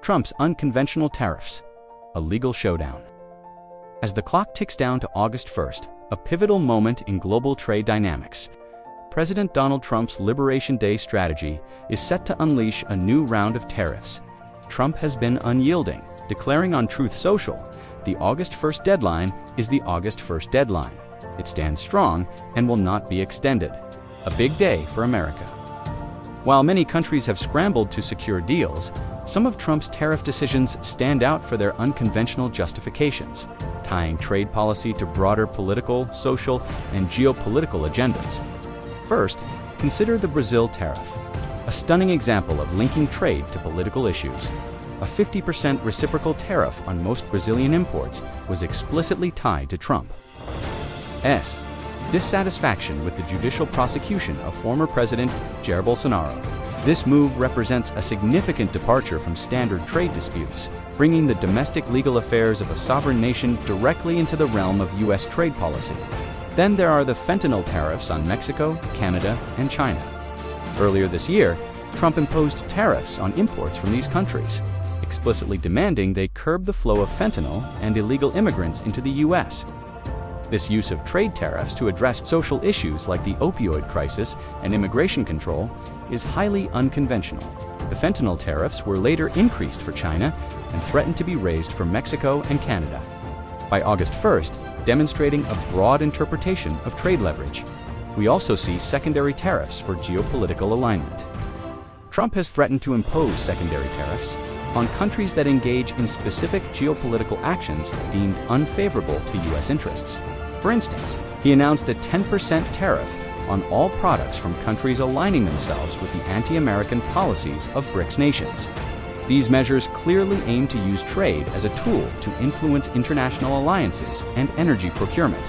Trump's unconventional tariffs, a legal showdown. As the clock ticks down to August 1st, a pivotal moment in global trade dynamics, President Donald Trump's Liberation Day strategy is set to unleash a new round of tariffs. Trump has been unyielding, declaring on Truth Social, the August 1st deadline is the August 1st deadline. It stands strong and will not be extended. A big day for America. While many countries have scrambled to secure deals, some of Trump's tariff decisions stand out for their unconventional justifications, tying trade policy to broader political, social, and geopolitical agendas. First, consider the Brazil tariff, a stunning example of linking trade to political issues. A 50% reciprocal tariff on most Brazilian imports was explicitly tied to Trump's dissatisfaction with the judicial prosecution of former President Jair Bolsonaro. This move represents a significant departure from standard trade disputes, bringing the domestic legal affairs of a sovereign nation directly into the realm of U.S. trade policy. Then there are the fentanyl tariffs on Mexico, Canada, and China. Earlier this year, Trump imposed tariffs on imports from these countries, explicitly demanding they curb the flow of fentanyl and illegal immigrants into the U.S. This use of trade tariffs to address social issues like the opioid crisis and immigration control is highly unconventional. The fentanyl tariffs were later increased for China and threatened to be raised for Mexico and Canada. By August 1st, demonstrating a broad interpretation of trade leverage. We also see secondary tariffs for geopolitical alignment. Trump has threatened to impose secondary tariffs on countries that engage in specific geopolitical actions deemed unfavorable to U.S. interests. For instance, he announced a 10% tariff on all products from countries aligning themselves with the anti-American policies of BRICS nations. These measures clearly aim to use trade as a tool to influence international alliances and energy procurement,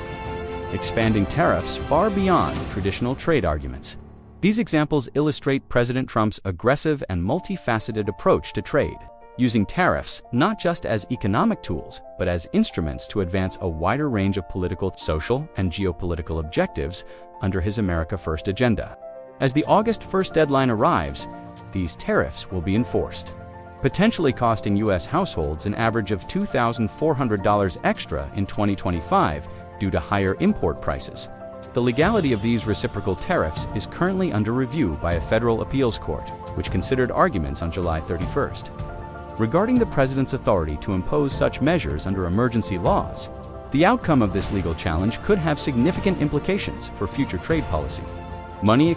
expanding tariffs far beyond traditional trade arguments. These examples illustrate President Trump's aggressive and multifaceted approach to trade, using tariffs not just as economic tools, but as instruments to advance a wider range of political, social, and geopolitical objectives under his America First agenda. As the August 1st deadline arrives, these tariffs will be enforced, potentially costing U.S. households an average of $2,400 extra in 2025 due to higher import prices. The legality of these reciprocal tariffs is currently under review by a federal appeals court, which considered arguments on July 31st. Regarding the president's authority to impose such measures under emergency laws, the outcome of this legal challenge could have significant implications for future trade policy. Money